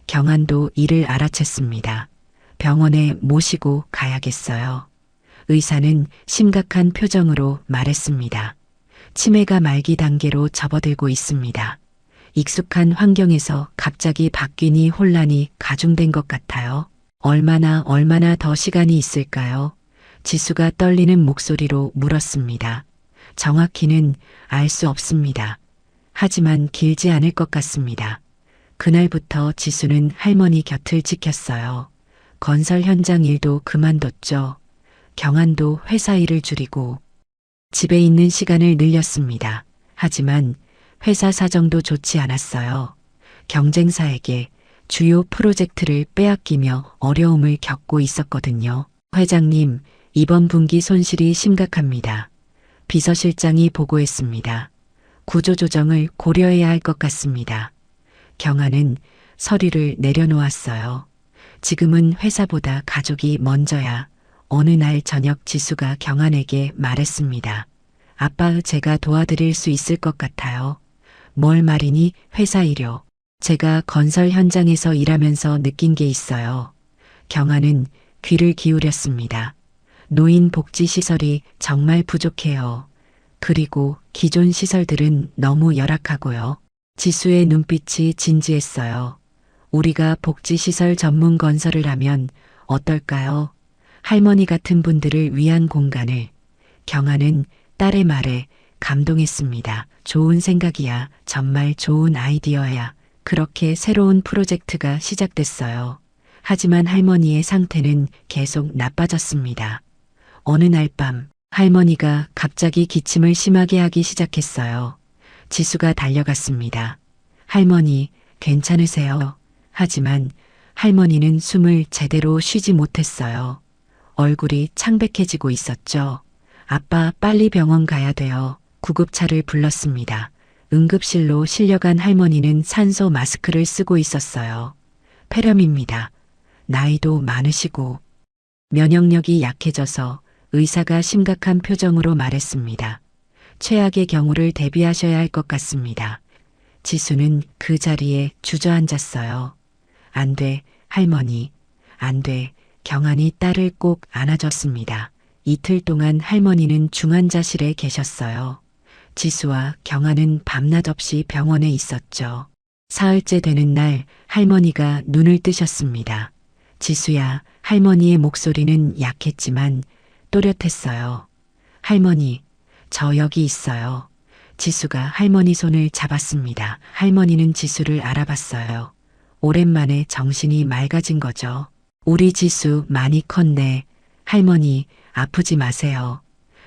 경한도 이를 알아챘습니다. 병원에 모시고 가야겠어요. 의사는 심각한 표정으로 말했습니다. 치매가 말기 단계로 접어들고 있습니다. 익숙한 환경에서 갑자기 바뀌니 혼란이 가중된 것 같아요. 얼마나 더 시간이 있을까요? 지수가 떨리는 목소리로 물었습니다. 정확히는 알 수 없습니다. 하지만 길지 않을 것 같습니다. 그날부터 지수는 할머니 곁을 지켰어요. 건설 현장 일도 그만뒀죠. 경한도 회사 일을 줄이고 집에 있는 시간을 늘렸습니다. 하지만 회사 사정도 좋지 않았어요. 경쟁사에게 주요 프로젝트를 빼앗기며 어려움을 겪고 있었거든요. 회장님, 이번 분기 손실이 심각합니다. 비서실장이 보고했습니다. 구조조정을 고려해야 할 것 같습니다. 경한은 서류를 내려놓았어요. 지금은 회사보다 가족이 먼저야. 어느 날 저녁 지수가 경한에게 말했습니다. 아빠, 제가 도와드릴 수 있을 것 같아요. 뭘 말이니? 회사 일요. 제가 건설 현장에서 일하면서 느낀 게 있어요. 경아는 귀를 기울였습니다. 노인 복지 시설이 정말 부족해요. 그리고 기존 시설들은 너무 열악하고요. 지수의 눈빛이 진지했어요. 우리가 복지시설 전문 건설을 하면 어떨까요? 할머니 같은 분들을 위한 공간을. 경아는 딸의 말에 감동했습니다. 좋은 생각이야. 정말 좋은 아이디어야. 그렇게 새로운 프로젝트가 시작됐어요. 하지만 할머니의 상태는 계속 나빠졌습니다. 어느 날 밤 할머니가 갑자기 기침을 심하게 하기 시작했어요. 지수가 달려갔습니다. 할머니, 괜찮으세요? 하지만 할머니는 숨을 제대로 쉬지 못했어요. 얼굴이 창백해지고 있었죠. 아빠, 빨리 병원 가야 돼요. 구급차를 불렀습니다. 응급실로 실려간 할머니는 산소 마스크를 쓰고 있었어요. 폐렴입니다. 나이도 많으시고 면역력이 약해져서 의사가 심각한 표정으로 말했습니다. 최악의 경우를 대비하셔야 할 것 같습니다. 지수는 그 자리에 주저앉았어요. 안 돼, 할머니. 안 돼. 경안이 딸을 꼭 안아줬습니다. 이틀 동안 할머니는 중환자실에 계셨어요. 지수와 경안은 밤낮 없이 병원에 있었죠. 사흘째 되는 날 할머니가 눈을 뜨셨습니다. 지수야, 할머니의 목소리는 약했지만 또렷했어요. 할머니, 저 여기 있어요. 지수가 할머니 손을 잡았습니다. 할머니는 지수를 알아봤어요. 오랜만에 정신이 맑아진 거죠. 우리 지수 많이 컸네. 할머니, 아프지 마세요.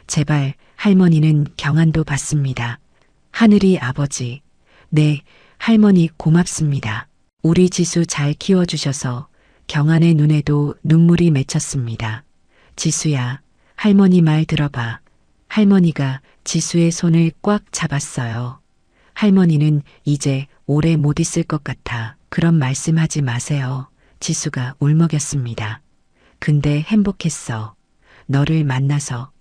제발. 할머니는 경안도 받습니다. 하늘이 아버지. 네, 할머니 고맙습니다. 우리 지수 잘 키워주셔서 경안의 눈에도 눈물이 맺혔습니다. 지수야, 할머니 말 들어봐. 할머니가 지수의 손을 꽉 잡았어요. 할머니는 이제 오래 못 있을 것 같아. 그런 말씀하지 마세요. 지수가 울먹였습니다. 근데 행복했어. 너를 만나서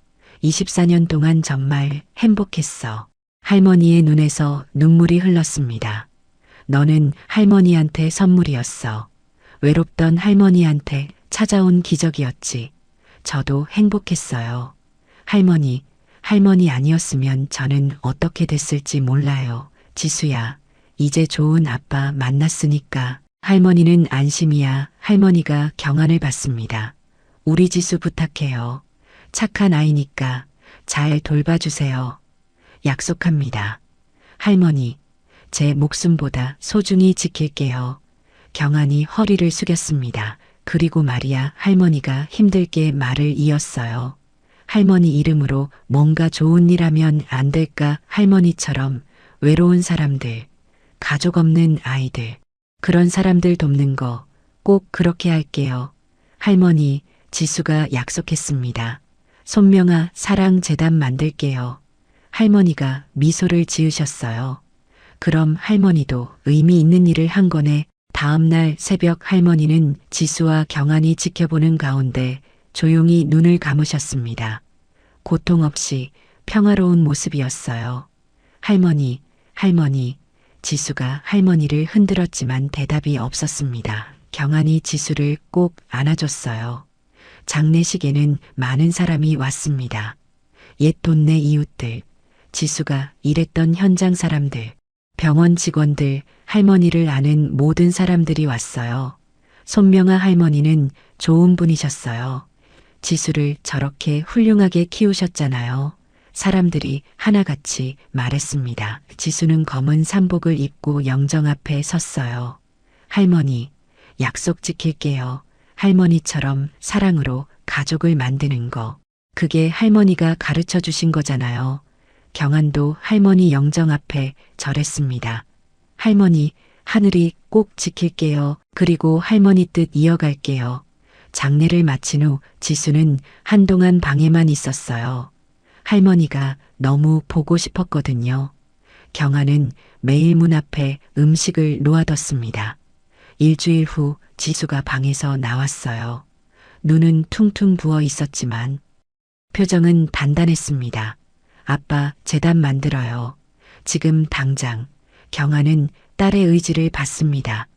24년 동안 정말 행복했어. 할머니의 눈에서 눈물이 흘렀습니다. 너는 할머니한테 선물이었어. 외롭던 할머니한테 찾아온 기적이었지. 저도 행복했어요. 할머니 아니었으면 저는 어떻게 됐을지 몰라요. 지수야, 이제 좋은 아빠 만났으니까. 할머니는 안심이야. 할머니가 경안을 받습니다. 우리 지수 부탁해요. 착한 아이니까 잘 돌봐주세요. 약속합니다. 할머니, 제 목숨보다 소중히 지킬게요. 경안이 허리를 숙였습니다. 그리고 말이야, 할머니가 힘들게 말을 이었어요. 할머니 이름으로 뭔가 좋은 일 하면 안 될까? 할머니처럼 외로운 사람들, 가족 없는 아이들, 그런 사람들 돕는 거 꼭 그렇게 할게요. 할머니, 지수가 약속했습니다. 손명아 사랑재단 만들게요. 할머니가 미소를 지으셨어요. 그럼 할머니도 의미 있는 일을 한 거네. 다음 날 새벽 할머니는 지수와 경안이 지켜보는 가운데 조용히 눈을 감으셨습니다. 고통 없이 평화로운 모습이었어요. 할머니, 지수가 할머니를 흔들었지만 대답이 없었습니다. 경안이 지수를 꼭 안아줬어요. 장례식에는 많은 사람이 왔습니다. 옛 동네 이웃들, 지수가 일했던 현장 사람들, 병원 직원들, 할머니를 아는 모든 사람들이 왔어요. 손명아 할머니는 좋은 분이셨어요. 지수를 저렇게 훌륭하게 키우셨잖아요. 사람들이 하나같이 말했습니다. 지수는 검은 삼복을 입고 영정 앞에 섰어요. 할머니, 약속 지킬게요. 할머니처럼 사랑으로 가족을 만드는 거. 그게 할머니가 가르쳐 주신 거잖아요. 경안도 할머니 영정 앞에 절했습니다. 할머니, 하늘이 꼭 지킬게요. 그리고 할머니 뜻 이어갈게요. 장례를 마친 후 지수는 한동안 방에만 있었어요. 할머니가 너무 보고 싶었거든요. 경아는 매일 문 앞에 음식을 놓아뒀습니다. 일주일 후 지수가 방에서 나왔어요. 눈은 퉁퉁 부어 있었지만 표정은 단단했습니다. 아빠, 재단 만들어요. 지금 당장. 경아는 딸의 의지를 받습니다.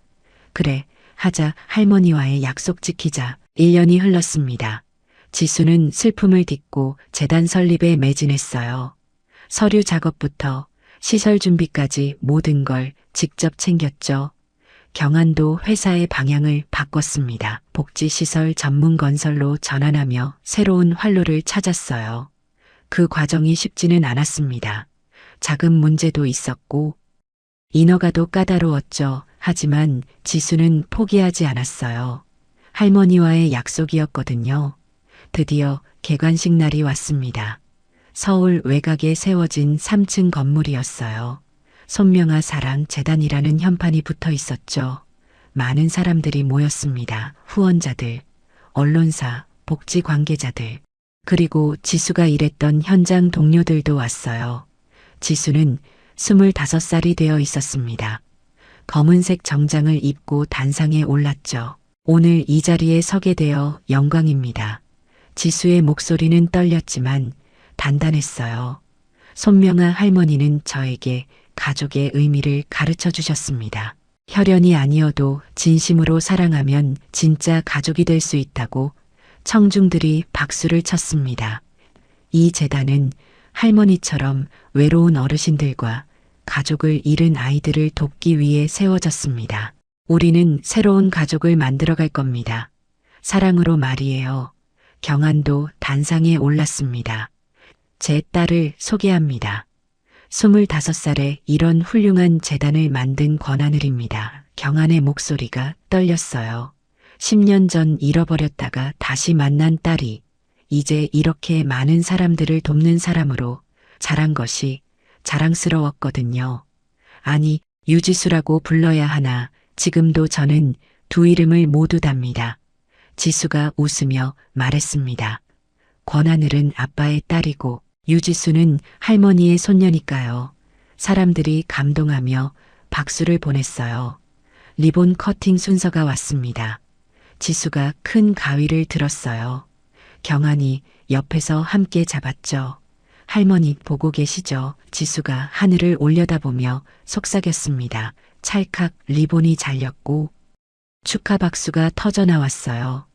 그래, 하자. 할머니와의 약속 지키자. 1년이 흘렀습니다. 지수는 슬픔을 딛고 재단 설립에 매진했어요. 서류 작업부터 시설 준비까지 모든 걸 직접 챙겼죠. 경안도 회사의 방향을 바꿨습니다. 복지시설 전문 건설로 전환하며 새로운 활로를 찾았어요. 그 과정이 쉽지는 않았습니다. 자금 문제도 있었고 인허가도 까다로웠죠. 하지만 지수는 포기하지 않았어요. 할머니와의 약속이었거든요. 드디어 개관식 날이 왔습니다. 서울 외곽에 세워진 3층 건물이었어요. 손명아 사랑 재단이라는 현판이 붙어 있었죠. 많은 사람들이 모였습니다. 후원자들, 언론사, 복지 관계자들, 그리고 지수가 일했던 현장 동료들도 왔어요. 지수는 25살이 되어 있었습니다. 검은색 정장을 입고 단상에 올랐죠. 오늘 이 자리에 서게 되어 영광입니다. 지수의 목소리는 떨렸지만 단단했어요. 손명아 할머니는 저에게 가족의 의미를 가르쳐 주셨습니다. 혈연이 아니어도 진심으로 사랑하면 진짜 가족이 될 수 있다고 청중들이 박수를 쳤습니다. 이 재단은 할머니처럼 외로운 어르신들과 가족을 잃은 아이들을 돕기 위해 세워졌습니다. 우리는 새로운 가족을 만들어갈 겁니다. 사랑으로 말이에요. 경안도 단상에 올랐습니다. 제 딸을 소개합니다. 25살에 이런 훌륭한 재단을 만든 권하늘입니다. 경안의 목소리가 떨렸어요. 10년 전 잃어버렸다가 다시 만난 딸이 이제 이렇게 많은 사람들을 돕는 사람으로 자란 것이 자랑스러웠거든요. 아니, 유지수라고 불러야 하나. 지금도 저는 두 이름을 모두 답니다. 지수가 웃으며 말했습니다. 권하늘은 아빠의 딸이고 유지수는 할머니의 손녀니까요. 사람들이 감동하며 박수를 보냈어요. 리본 커팅 순서가 왔습니다. 지수가 큰 가위를 들었어요. 경안이 옆에서 함께 잡았죠. 할머니 보고 계시죠? 지수가 하늘을 올려다보며 속삭였습니다. 찰칵 리본이 잘렸고 축하 박수가 터져나왔어요.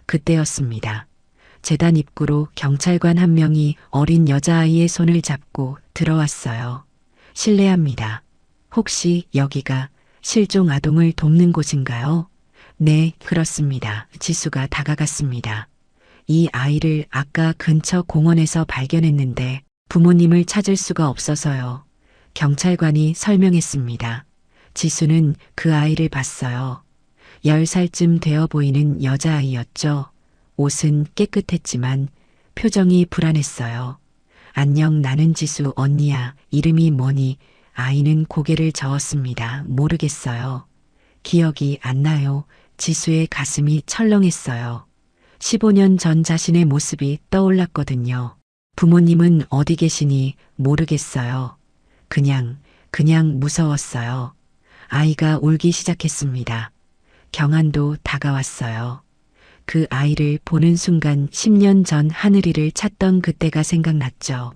그때였습니다. 재단 입구로 경찰관 한 명이 어린 여자아이의 손을 잡고 들어왔어요. 실례합니다. 혹시 여기가 실종 아동을 돕는 곳인가요? 네, 그렇습니다. 지수가 다가갔습니다. 이 아이를 아까 근처 공원에서 발견했는데 부모님을 찾을 수가 없어서요. 경찰관이 설명했습니다. 지수는 그 아이를 봤어요. 10살쯤 되어 보이는 여자아이였죠. 옷은 깨끗했지만 표정이 불안했어요. 안녕, 나는 지수 언니야. 이름이 뭐니? 아이는 고개를 저었습니다. 모르겠어요. 기억이 안 나요. 지수의 가슴이 철렁했어요. 15년 전 자신의 모습이 떠올랐거든요. 부모님은 어디 계시니? 모르겠어요. 그냥 무서웠어요. 아이가 울기 시작했습니다. 경안도 다가왔어요. 그 아이를 보는 순간 10년 전 하늘이를 찾던 그때가 생각났죠.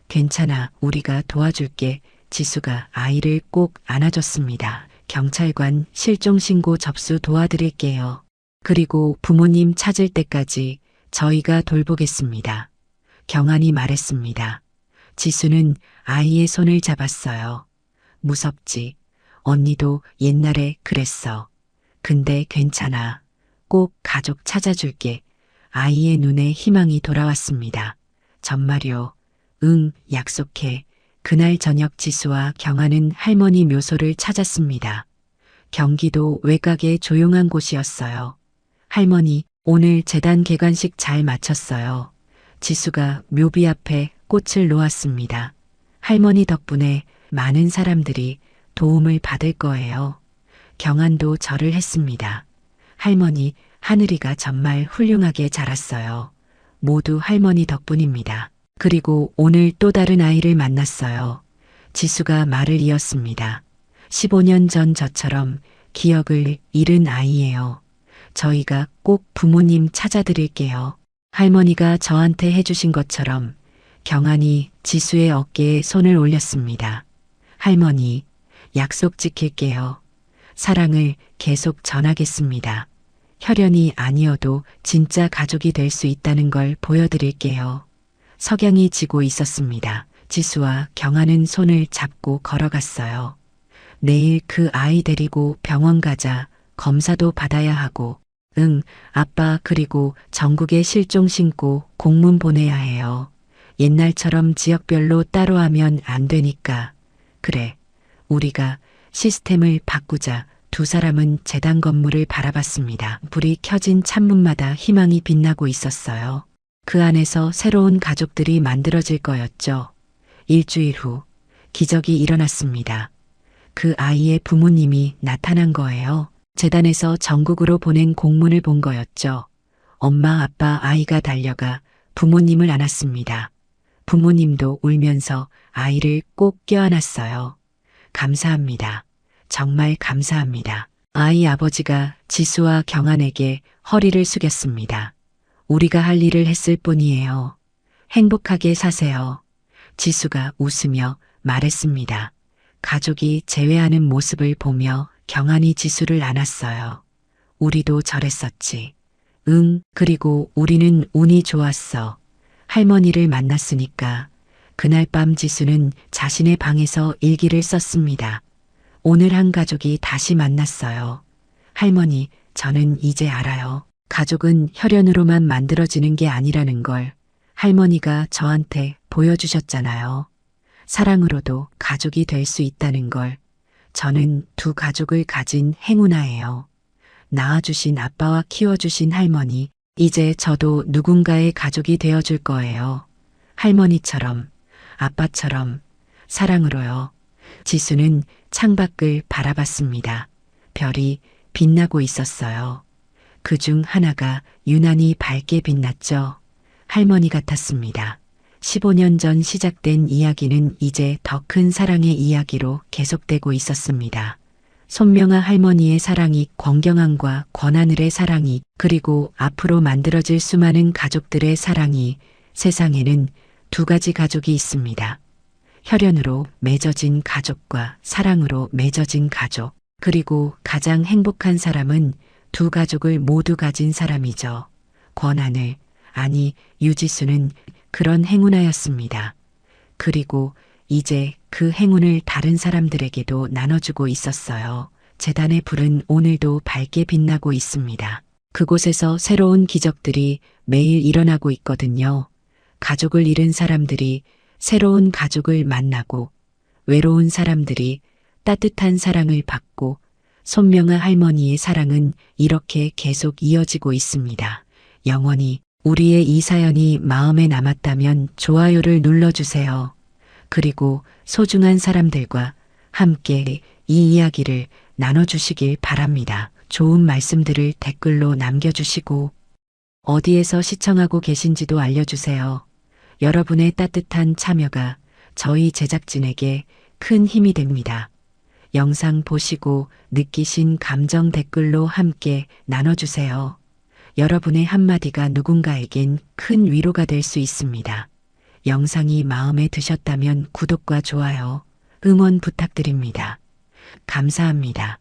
괜찮아, 우리가 도와줄게. 지수가 아이를 꼭 안아줬습니다. 경찰관 실종신고 접수 도와드릴게요. 그리고 부모님 찾을 때까지 저희가 돌보겠습니다. 경안이 말했습니다. 지수는 아이의 손을 잡았어요. 무섭지? 언니도 옛날에 그랬어. 근데 괜찮아. 꼭 가족 찾아줄게. 아이의 눈에 희망이 돌아왔습니다. 정말요? 응, 약속해. 그날 저녁 지수와 경아는 할머니 묘소를 찾았습니다. 경기도 외곽의 조용한 곳이었어요. 할머니, 오늘 재단 개관식 잘 마쳤어요. 지수가 묘비 앞에 꽃을 놓았습니다. 할머니 덕분에 많은 사람들이 도움을 받을 거예요. 경안도 절을 했습니다. 할머니, 하늘이가 정말 훌륭하게 자랐어요. 모두 할머니 덕분입니다. 그리고 오늘 또 다른 아이를 만났어요. 지수가 말을 이었습니다. 15년 전 저처럼 기억을 잃은 아이예요. 저희가 꼭 부모님 찾아드릴게요. 할머니가 저한테 해주신 것처럼 경환이 지수의 어깨에 손을 올렸습니다. 할머니, 약속 지킬게요. 사랑을 계속 전하겠습니다. 혈연이 아니어도 진짜 가족이 될 수 있다는 걸 보여드릴게요. 석양이 지고 있었습니다. 지수와 경환은 손을 잡고 걸어갔어요. 내일 그 아이 데리고 병원 가자. 검사도 받아야 하고. 응, 아빠 그리고 전국에 실종 신고 공문 보내야 해요. 옛날처럼 지역별로 따로 하면 안 되니까. 그래, 우리가 시스템을 바꾸자. 두 사람은 재단 건물을 바라봤습니다. 불이 켜진 창문마다 희망이 빛나고 있었어요. 그 안에서 새로운 가족들이 만들어질 거였죠. 일주일 후 기적이 일어났습니다. 그 아이의 부모님이 나타난 거예요. 재단에서 전국으로 보낸 공문을 본 거였죠. 엄마, 아빠, 아이가 달려가 부모님을 안았습니다. 부모님도 울면서 아이를 꼭 껴안았어요. 감사합니다. 정말 감사합니다. 아이 아버지가 지수와 경환에게 허리를 숙였습니다. 우리가 할 일을 했을 뿐이에요. 행복하게 사세요. 지수가 웃으며 말했습니다. 가족이 재회하는 모습을 보며 경환이 지수를 안았어요. 우리도 저랬었지. 응, 그리고 우리는 운이 좋았어. 할머니를 만났으니까. 그날 밤 지수는 자신의 방에서 일기를 썼습니다. 오늘 한 가족이 다시 만났어요. 할머니, 저는 이제 알아요. 가족은 혈연으로만 만들어지는 게 아니라는 걸 할머니가 저한테 보여주셨잖아요. 사랑으로도 가족이 될 수 있다는 걸. 저는 두 가족을 가진 행운아예요. 낳아주신 아빠와 키워주신 할머니, 이제 저도 누군가의 가족이 되어줄 거예요. 할머니처럼, 아빠처럼, 사랑으로요. 지수는 창밖을 바라봤습니다. 별이 빛나고 있었어요. 그중 하나가 유난히 밝게 빛났죠. 할머니 같았습니다. 15년 전 시작된 이야기는 이제 더 큰 사랑의 이야기로 계속되고 있었습니다. 손명아 할머니의 사랑이 권경환과 권하늘의 사랑이 그리고 앞으로 만들어질 수많은 가족들의 사랑이 세상에는 두 가지 가족이 있습니다. 혈연으로 맺어진 가족과 사랑으로 맺어진 가족. 그리고 가장 행복한 사람은 두 가족을 모두 가진 사람이죠. 권하늘, 아니 유지수는 그런 행운아였습니다. 그리고 이제 그 행운을 다른 사람들에게도 나눠주고 있었어요. 재단의 불은 오늘도 밝게 빛나고 있습니다. 그곳에서 새로운 기적들이 매일 일어나고 있거든요. 가족을 잃은 사람들이 새로운 가족을 만나고 외로운 사람들이 따뜻한 사랑을 받고 손명아 할머니의 사랑은 이렇게 계속 이어지고 있습니다. 영원히 우리의 이 사연이 마음에 남았다면 좋아요를 눌러주세요. 그리고 소중한 사람들과 함께 이 이야기를 나눠주시길 바랍니다. 좋은 말씀들을 댓글로 남겨주시고 어디에서 시청하고 계신지도 알려주세요. 여러분의 따뜻한 참여가 저희 제작진에게 큰 힘이 됩니다. 영상 보시고 느끼신 감정 댓글로 함께 나눠주세요. 여러분의 한마디가 누군가에겐 큰 위로가 될 수 있습니다. 영상이 마음에 드셨다면 구독과 좋아요, 응원 부탁드립니다. 감사합니다.